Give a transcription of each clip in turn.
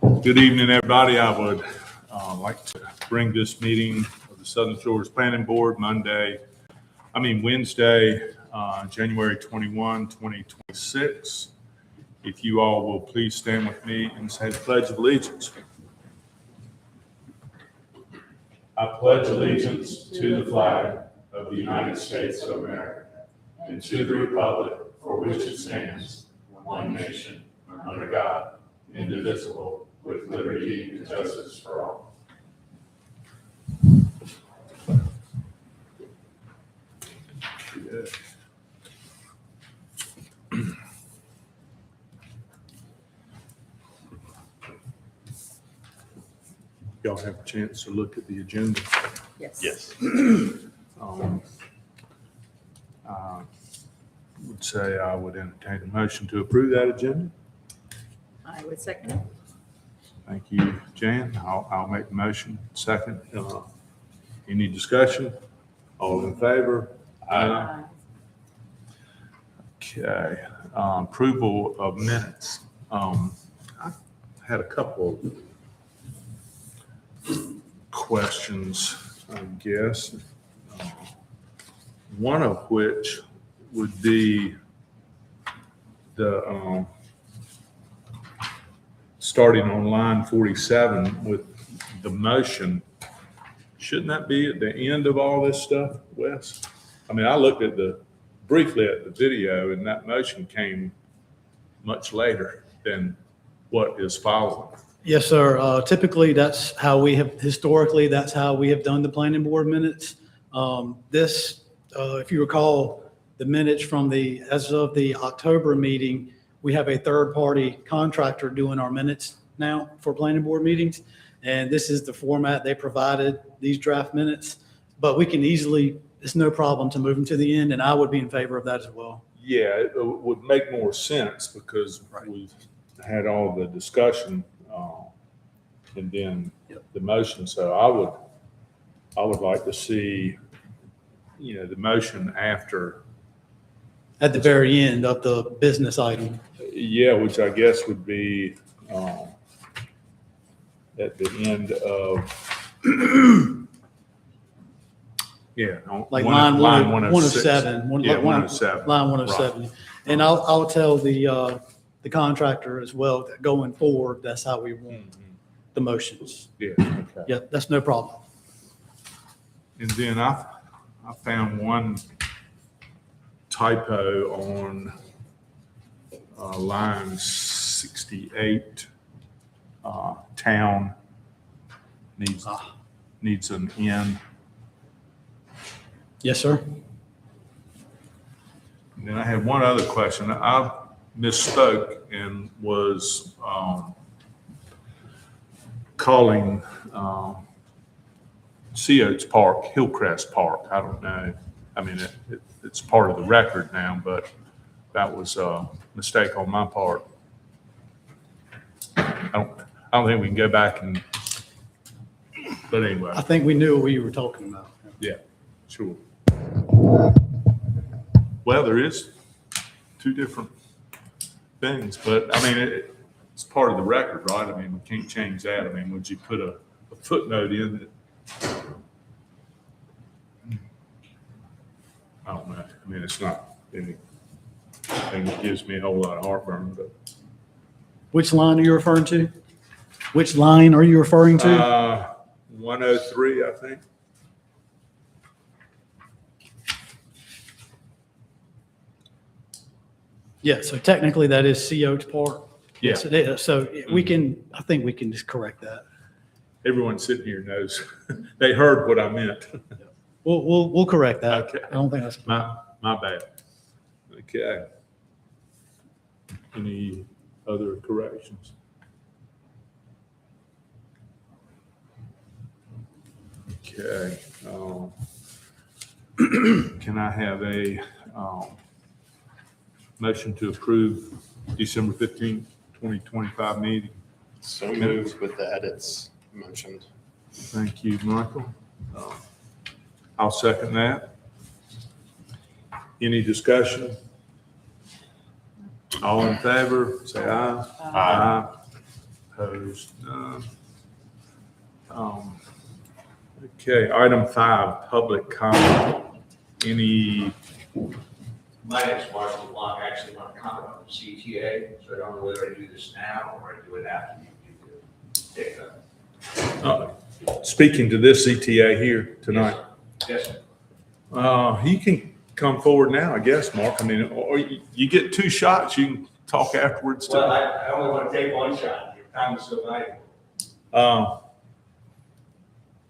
Good evening, everybody. I would like to bring this meeting of the Southern Shores Planning Board Wednesday, January 21, 2026. If you all will please stand with me and say the Pledge of Allegiance. I pledge allegiance to the flag of the United States of America and to the republic for which it stands, one nation, under God, indivisible, with liberty and justice for all. Good. Y'all have a chance to look at the agenda? Yes. I would say I would entertain a motion to approve that agenda. I would second it. Thank you, Jan. I'll make the motion. Second. Any discussion? All in favor? Aye. Okay. Approval of minutes. I had a couple of questions, I guess. One of which would be the starting on line 47 with the motion. Shouldn't that be at the end of all this stuff, Wes? I mean, I looked at briefly at the video, and that motion came much later than what is following. Yes, sir. Typically, that's how we have done the planning board minutes. If you recall, the minutes from as of the October meeting, we have a third-party contractor doing our minutes now for planning board meetings. And this is the format they provided, these draft minutes. But we can it's no problem to move them to the end, and I would be in favor of that as well. Yeah, it would make more sense because we've had all the discussion and then the motion. So I would like to see, the motion after. At the very end of the business item. Yeah, which I guess would be at the end of, Like line 107. 107. Yeah, 107. Line 107. Right. And I'll tell the contractor as well that going forward, that's how we want the motions. Yeah. Okay. Yeah, that's no problem. And then I found one typo on line 68. Town needs an N. Yes, sir. And then I had one other question. I misspoke and was calling Sea Oaks Park Hillcrest Park. I don't know. I mean, it's part of the record now, but that was a mistake on my part. I don't think we can go back but anyway. I think we knew what we were talking about. Yeah, sure. Well, there is two different things, but I mean, it's part of the record, right? I mean, we can't change that. I mean, would you put a footnote in that? I don't know. I mean, it's not anything that gives me a whole lot of heartburn, but. Which line are you referring to? Which line are you referring to? 103, I think. Yeah, so technically that is Sea Oaks Park. Yeah. Yes, it is. So I think we can just correct that. Everyone sitting here knows. They heard what I meant. We'll correct that. Okay. I don't think that's My bad. Okay. Any other corrections? Okay. Can I have a motion to approve December 15th, 2025 meeting? So moved with the edits mentioned. Thank you, Michael. I'll second that. Any discussion? All in favor, say aye. Aye. Opposed? None. Okay, item 5, public comment. Any, My name is Marshall Long. I actually want to comment on the CTA, so I don't know whether I do this now or I do it after you do the. speaking to this CTA here tonight? Yes, sir. You can come forward now, I guess, Mark. I mean, or you get 2 shots, you can talk afterwards too. Well, I only want to take one shot. Your time is so valuable.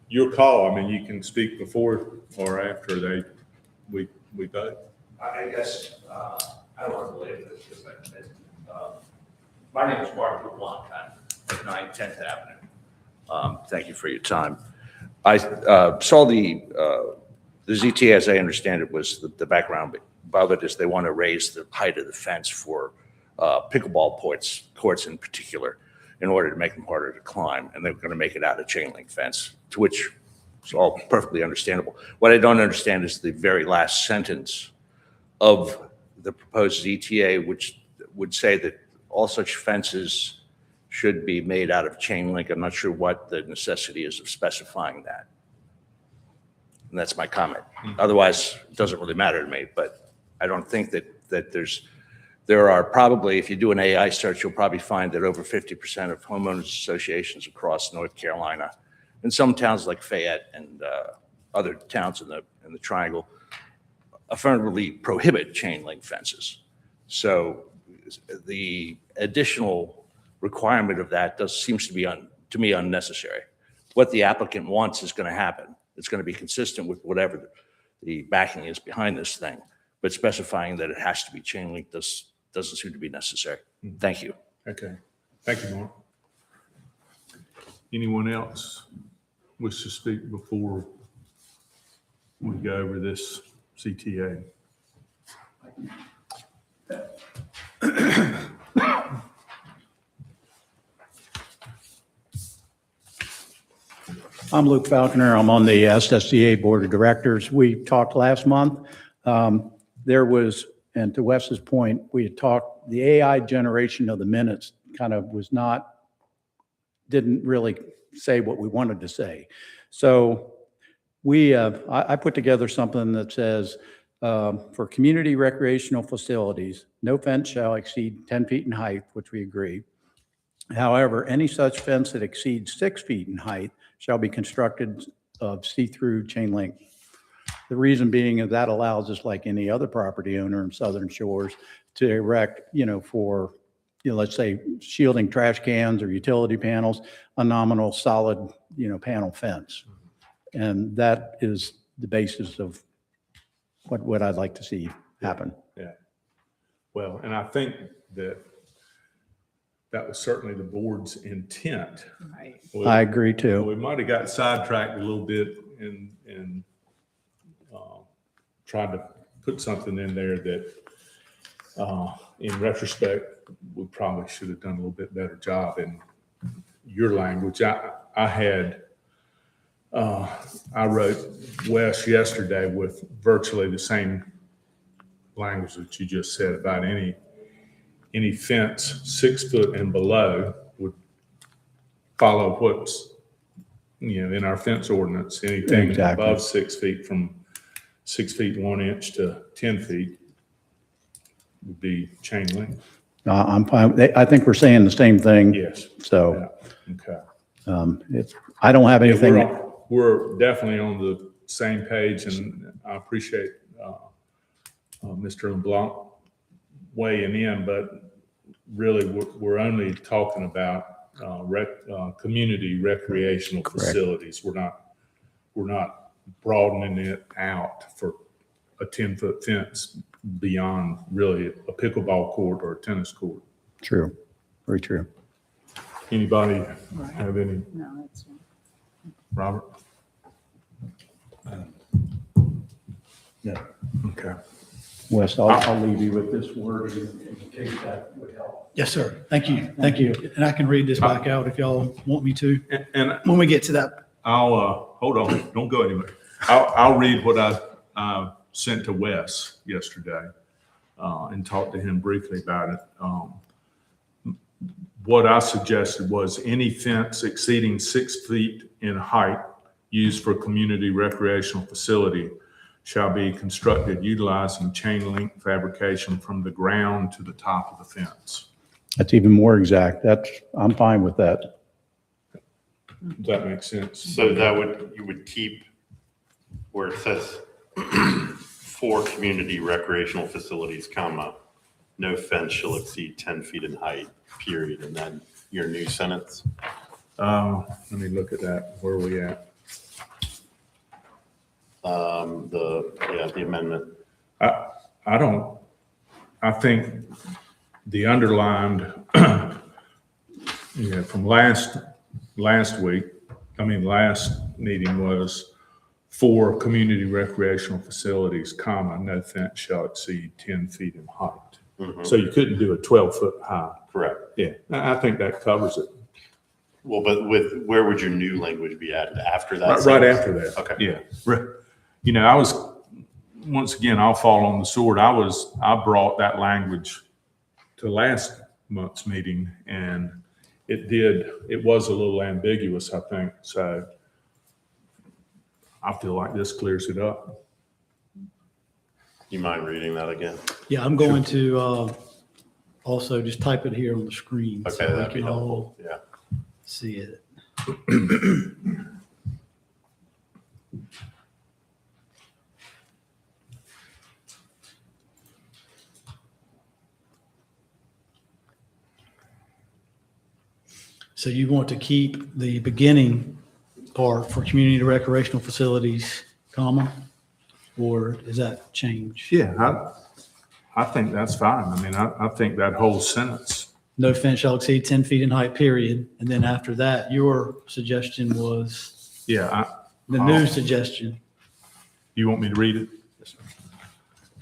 Your call. I mean, you can speak before or after we vote. I guess, I don't want to believe this because my name is Mark LeBlanc. I'm at 9 10th Avenue. Thank you for your time. I saw the ZTA, as I understand it, was the background above it is they want to raise the height of the fence for pickleball courts in particular in order to make them harder to climb. And they're going to make it out of chain link fence, to which is all perfectly understandable. What I don't understand is the very last sentence of the proposed ZTA, which would say that all such fences should be made out of chain link. I'm not sure what the necessity is of specifying that. And that's my comment. Otherwise, it doesn't really matter to me, but I don't think that there are probably, if you do an AI search, you'll probably find that over 50% of homeowners associations across North Carolina, and some towns like Fayette and other towns in the Triangle, affirmatively prohibit chain link fences. So the additional requirement of that seems to be to me unnecessary. What the applicant wants is going to happen. It's going to be consistent with whatever the backing is behind this thing, but specifying that it has to be chain link doesn't seem to be necessary. Thank you. Okay. Thank you, Mark. Anyone else wish to speak before we go over this CTA? I'm Luke Falconer. I'm on the SSCA Board of Directors. We talked last month. There was, and to Wes's point, we had talked, the AI generation of the minutes kind of didn't really say what we wanted to say. So I put together something that says, for community recreational facilities, no fence shall exceed 10 feet in height, which we agree. However, any such fence that exceeds 6 feet in height shall be constructed of see-through chain link. The reason being is that allows us, like any other property owner in Southern Shores, to erect, for, let's say shielding trash cans or utility panels, a nominal solid, panel fence. And that is the basis of what I'd like to see happen. Yeah. Well, and I think that was certainly the board's intent. Right. I agree too. We might have got sidetracked a little bit and tried to put something in there that, in retrospect, we probably should have done a little bit better job in your language. I wrote Wes yesterday with virtually the same language that you just said about any fence 6 foot and below would follow what's, in our fence ordinance. Anything Exactly. above 6 feet, from 6 feet 1 inch to 10 feet would be chain link. I'm fine. I think we're saying the same thing. Yes. So Yeah. Okay. I don't have anything. We're definitely on the same page, and I appreciate Mr. LeBlanc weighing in, but really we're only talking about community recreational Correct. facilities. We're not broadening it out for a 10-foot fence beyond really a pickleball court or a tennis court. True. Very true. Anybody Right. have any, No, that's Robert? Yeah. Okay. Wes, I'll leave you with this word in case that would help. Yes, sir. Thank you. Thank you. And I can read this back out if y'all want me to, And when we get to that. I'll, hold on, don't go anywhere. I'll read what I sent to Wes yesterday and talked to him briefly about it. what I suggested was any fence exceeding 6 feet in height used for community recreational facility shall be constructed utilizing chain link fabrication from the ground to the top of the fence. That's even more exact. I'm fine with that. Does that make sense? So you would keep where it says for community recreational facilities, comma, no fence shall exceed 10 feet in height, period, and then your new sentence. Let me look at that. Where are we at? The amendment. I think the underlined, from last meeting was for community recreational facilities, comma, no fence shall exceed 10 feet in height. So you couldn't do a 12-foot high. Correct. Yeah, I think that covers it. Well, but where would your new language be added after that? Right sentence? after that. Okay. Yeah. I was, once again, I'll fall on the sword. I brought that language to last month's meeting, and it was a little ambiguous, I think. So I feel like this clears it up. You mind reading that again? Yeah, I'm going to also just type it here on the screen. so Okay, we that'd be can all helpful. Yeah. See it. So you want to keep the beginning part for community recreational facilities, comma, or is that change? Yeah, I think that's fine. I mean, I think that whole sentence, No fence shall exceed 10 feet in height, period. And then after that, your suggestion was, yeah, the new suggestion. you want me to read it?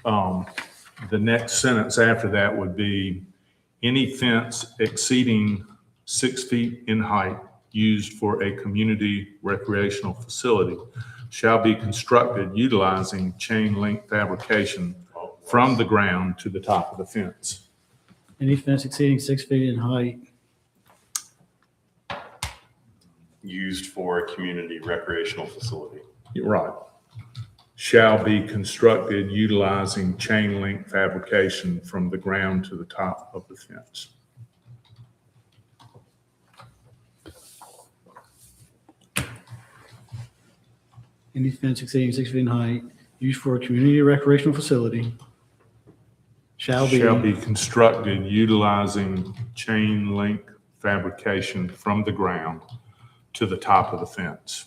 The next sentence after that would be, any fence exceeding 6 feet in height used for a community recreational facility shall be constructed utilizing chain link fabrication from the ground to the top of the fence. Any fence exceeding 6 feet in height. Used for a community recreational facility. You're right. Shall be constructed utilizing chain link fabrication from the ground to the top of the fence. Any fence exceeding 6 feet in height used for a community recreational facility shall be constructed utilizing chain link fabrication from the ground to the top of the fence.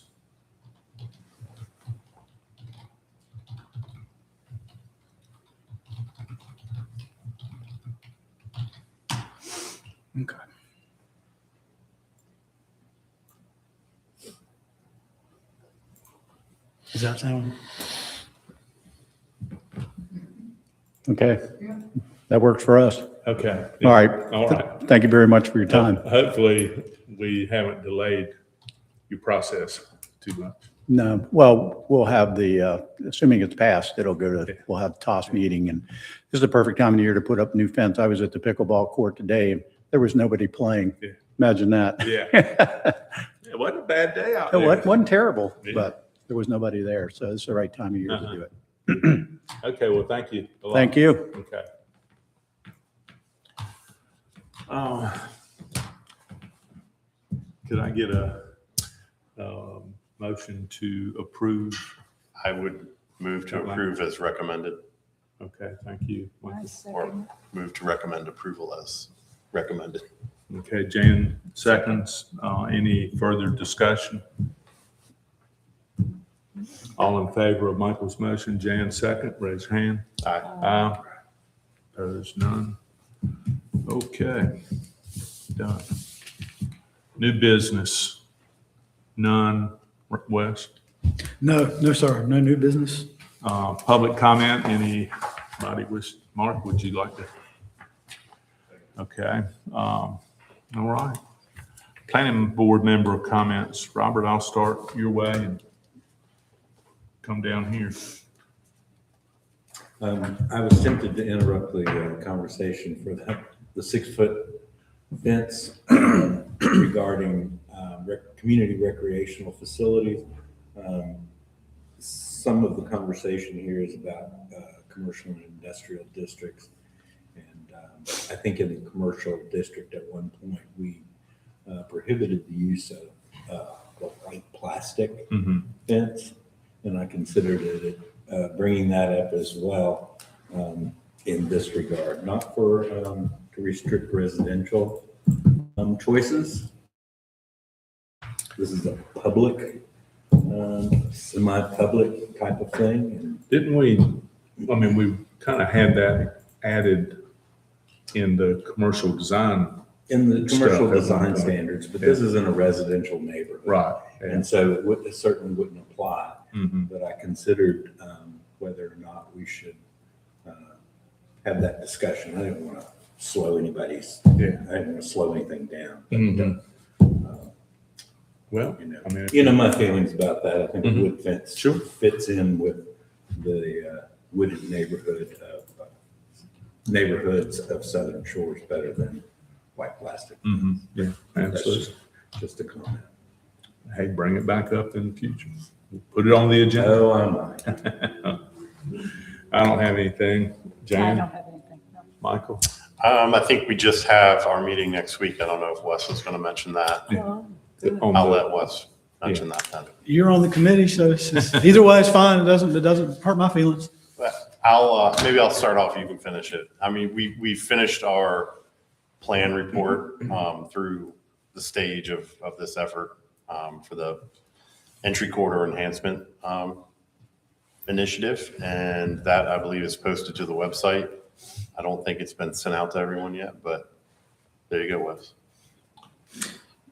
Okay. Does that sound? Okay. That works for us. Okay. All right. All right. Thank you very much for your time. Hopefully, we haven't delayed your process too much. No, well, we'll have assuming it's passed, we'll have the toss meeting, and this is a perfect time of year to put up new fence. I was at the pickleball court today, and there was nobody playing. Yeah. Imagine that. Yeah. It wasn't a bad day out It there. wasn't terrible, Yeah. but there was nobody there, so it's the right time of year to Uh-huh. do it. Okay, well, thank you. a lot. Thank you. Okay. Could I get a motion to approve? I would move to approve as recommended, Okay, thank you. I or second. move to recommend approval as recommended. Okay, Jan seconds. Any further discussion? All in favor of Michael's motion, Jan second, raise your hand. Aye. Aye. Opposed, none. Okay, done. New business, none. Wes? No, sir. No new business. Public comment, anybody wish, Mark, would you like to? Okay, all right. Planning board member comments. Robert, I'll start your way and come down here. I was tempted to interrupt the conversation for the 6 foot fence regarding community recreational facilities. Some of the conversation here is about commercial and industrial districts. And I think in the commercial district at one point, we prohibited the use of white plastic fence. And I considered it bringing that up as well in this regard, not for to restrict residential choices. This is a public, semi-public type of thing. And Didn't we, I mean, we kind of had that added in the commercial design. in the commercial Stuff. design standards, but this is in a residential neighborhood. Right. And so it certainly wouldn't apply. Mhm. But I considered whether or not we should have that discussion. I didn't want to slow anybody's, Yeah. I didn't want to slow anything down. But, Mhm. Well, you know, I mean, you know my feelings about that. I think a Mhm. wood fence Sure. fits in with the wooded neighborhoods of Southern Shores better than white plastic. mhm, yeah, That's absolutely. just a comment. Hey, bring it back up in the future. Put it on the agenda. Oh, I might. I don't have anything. I Jan, don't have anything. No. Michael? I think we just have our meeting next week. I don't know if Wes was going to mention that. Oh, On I'll the- let Wes mention that then. You're on the committee, so either way, it's fine. It doesn't hurt my feelings. But maybe I'll start off, you can finish it. I mean, we finished our plan report through the stage of this effort for the entry corridor enhancement initiative. And that, I believe, is posted to the website. I don't think it's been sent out to everyone yet, but there you go, Wes.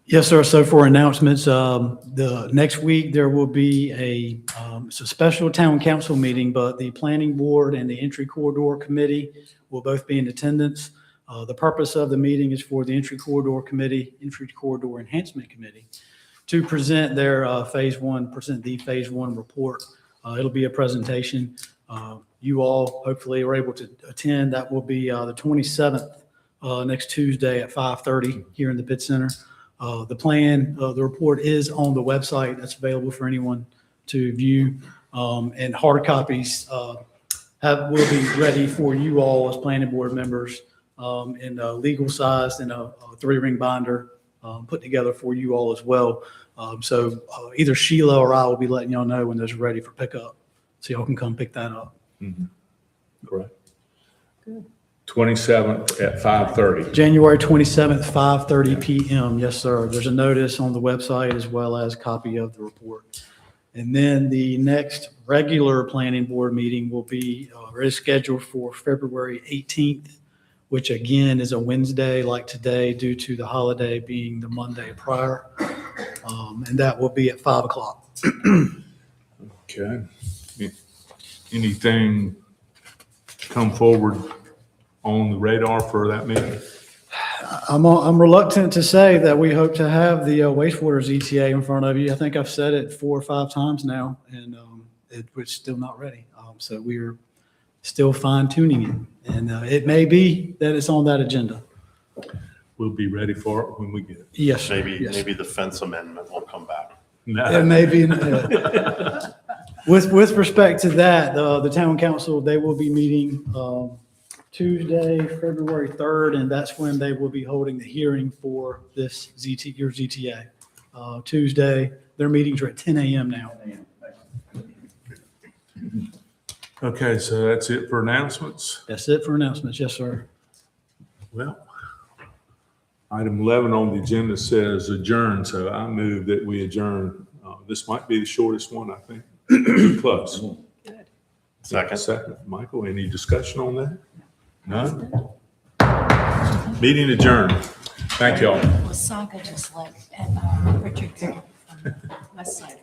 Yes, sir. So for announcements, the next week, there will be it's a special town council meeting, but the planning board and the entry corridor committee will both be in attendance. The purpose of the meeting is for the entry corridor enhancement committee to present their the phase one report. It'll be a presentation. You all hopefully are able to attend. That will be the 27th, next Tuesday at 5:30 here in the Pitt Center. The plan, the report is on the website. That's available for anyone to view. And hard copies will be ready for you all as planning board members in a legal size and a 3-ring binder put together for you all as well. So either Sheila or I will be letting y'all know when those are ready for pickup. So y'all can come pick that up. Correct. 27th at 5:30. January 27th, 5:30 PM. Yes, sir. There's a notice on the website as well as a copy of the report. And then the next regular planning board meeting will be, is scheduled for February 18th, which again is a Wednesday like today due to the holiday being the Monday prior. And that will be at 5 o'clock. Okay. Anything come forward on the radar for that meeting? I'm reluctant to say that we hope to have the wastewater ZTA in front of you. I think I've said it 4 or 5 times now, and we're still not ready. So we're still fine tuning it, and it may be that it's on that agenda. We'll be ready for it when we get it. Yes, sir. Maybe Yes. the fence amendment will come back. It may be. With respect to that, the town council, they will be meeting Tuesday, February 3rd, and that's when they will be holding the hearing for this your ZTA. Tuesday, their meetings are at 10 a.m. now. Okay, so that's it for announcements. That's it for announcements. Yes, sir. Well, item 11 on the agenda says adjourn, so I move that we adjourn. This might be the shortest one, I think. Close. Second. Second. Michael, any discussion on that? None? Meeting adjourned. Thank y'all. Wasaga just left, and Richard from West Side